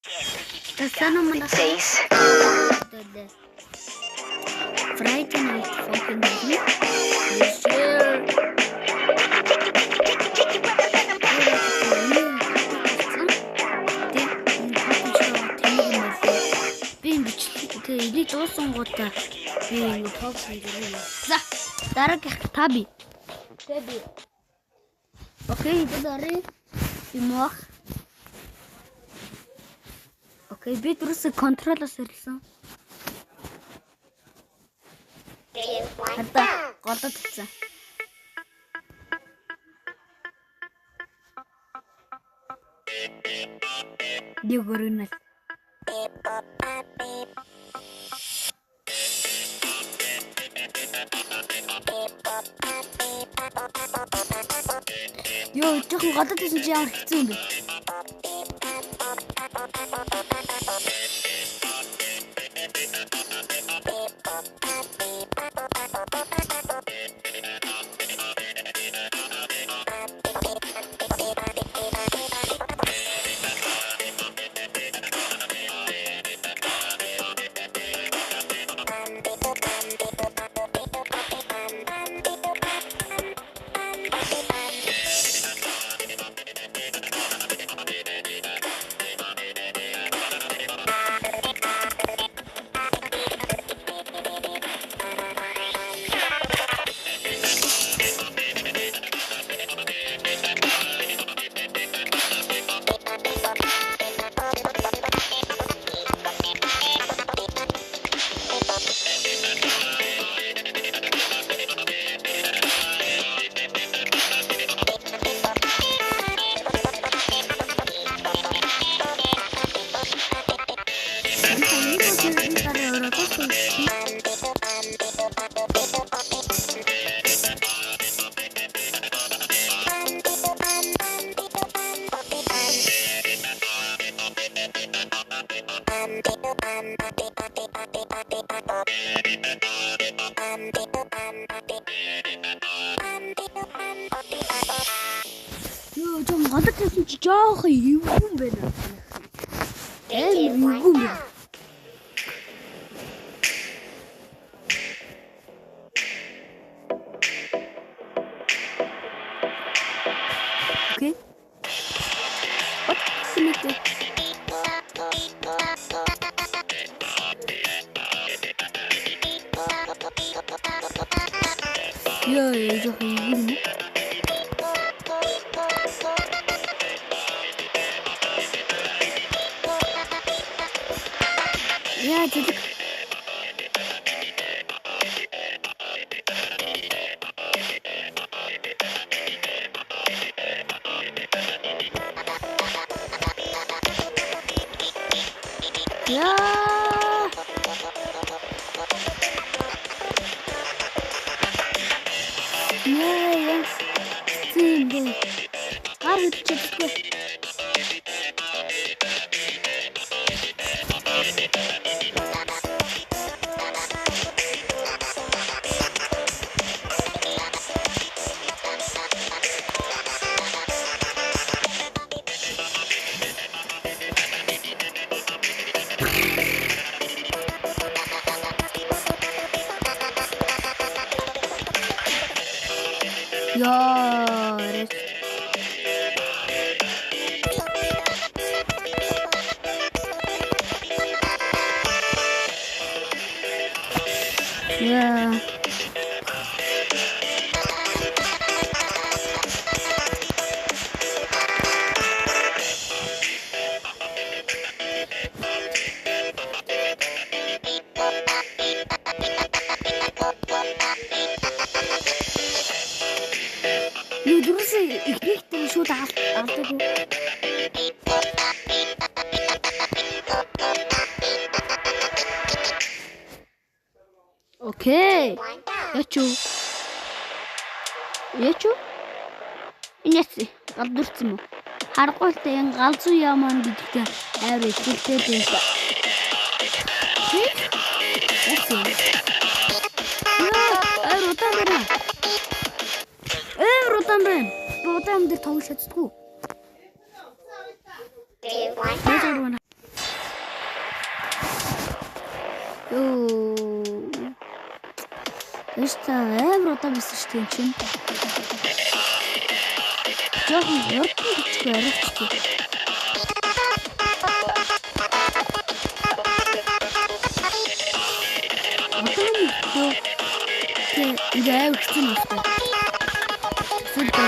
Tasana mo na Friday night fucking movie. Yes, sir. Или дуусан гутаа би ингэ паус хийгээ. За дараагийнх таби. Окей, дараагийн имох. Окей, би түрүүсээ контролоос ирсэн. Хата голод хэлсэн. Дигөрнөл. Йоо, жоохон гадаад байсан чи ямар хэцүү юм бэ? Йоо, жоо гадаад байсан чи жоох юм байна. Юм. Okay. Йоо, жоох юм. Я jadi ya sibuk harus cepat. Yeah. You do say ik niet de shoot Окей. Ячуу. Инээсээ гадуурсан юм уу? Харгуйлтай энэ галзуу яамаа гэдэгтэй авир ихтэй байсан. Рутан байна. Рутан дээр тоглож чаддгүй. Тэштэй амар удаа бисэн шүү дээ чинь. Жохон урдан бичихгүй арайчгүй. 이제 웃지 마세요. 쓸게.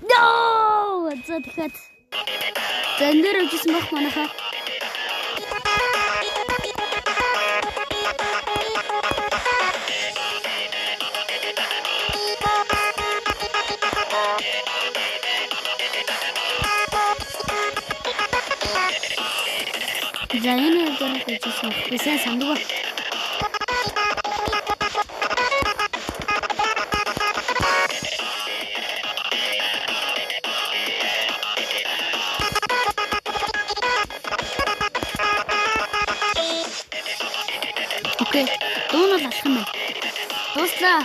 No! За тэгэхээр зөндөр үжсэн бах манайхаа. За энэ яг хийчихсэн. Бисээ сандгаа. Окей. Дуунал алах юм байна. Дуслаа.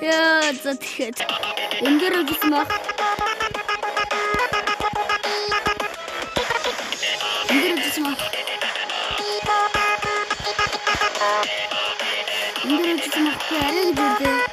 Яа, за тэгэхэд энэ дээр үжсэн баг. Энэ дээр үжсэн баг. Энэ дээр үжсэн баг. Арай гэж үү.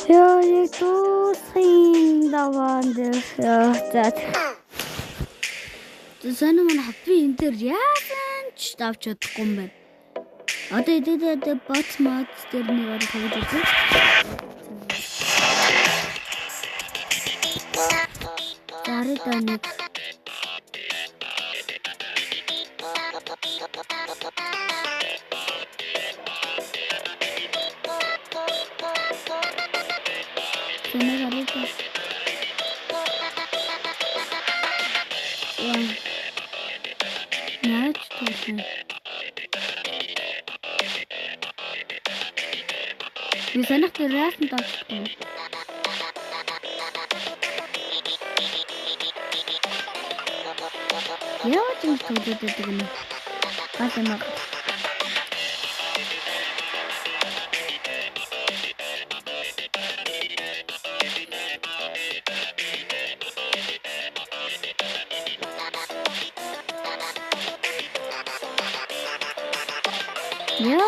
Ja, jag tror давандаг. За. Тэсэний манай хаппи энэ дээр яасан ч давч чадахгүй юм байна. Одоо эдээд бот мод дээр нэг орох гэж үзье. Зарыдаа нэг Bisa nak keras entah tu. Ya macam tu tu ni. Kata nak. Ya.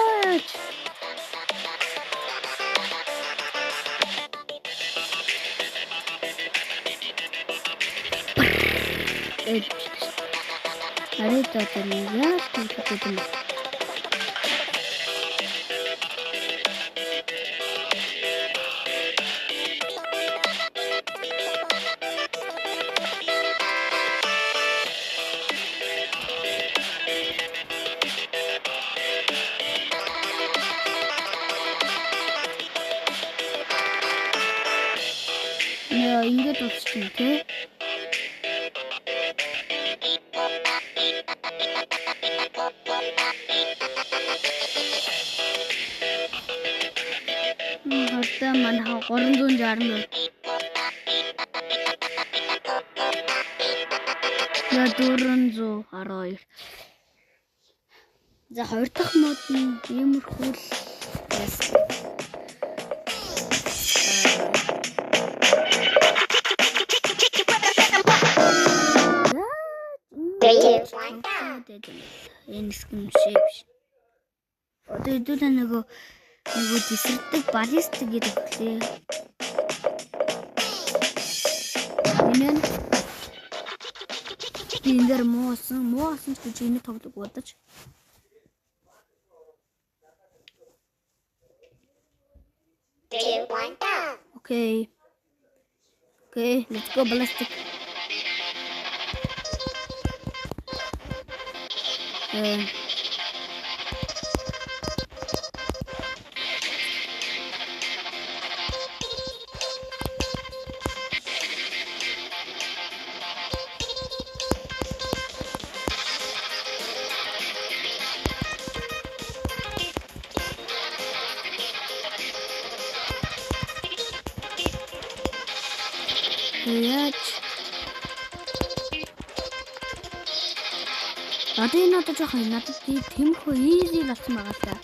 Ada tu ni ya, tu. Ya, ingat tu ke? Mana 360. Я 412. За хоёр дахь мод нь иймэрхүү л байсан. Энэ скин шипш. Одоо хэдүүлээ нөгөө тесэрдэг баллистик гэдэг лээ. Өмнө нь би энэ дээр муу асан ч гэж энэ тоглог бодож. Okay. Okay, let's go ballistic. Яаж одоо энэ одоо жоохон надад тиймхүү easy болсон байгаа л та.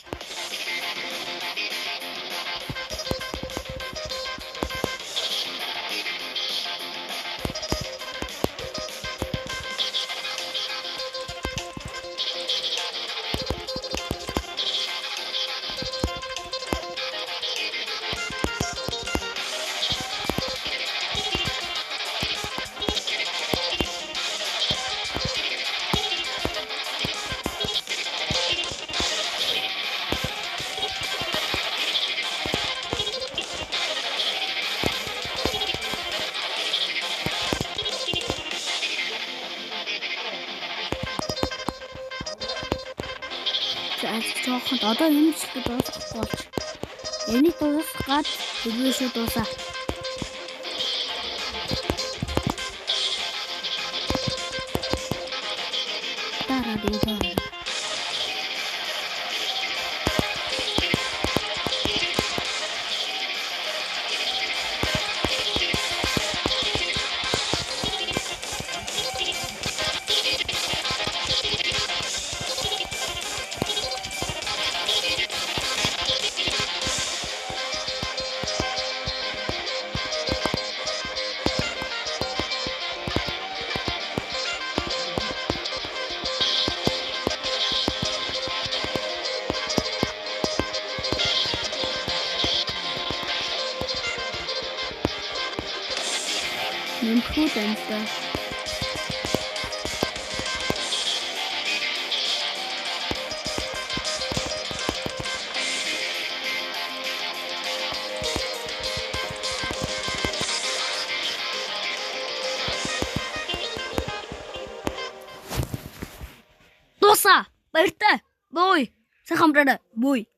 Жоохон одоо энэ ч дуусахгүй болж. Энийг дуусгаад хэлвэ шүү дуусаа. Дараа дий. Нэмхүү дантай. Дуусаа. Баяртай. Бой. Сайхан амраарай. Бой.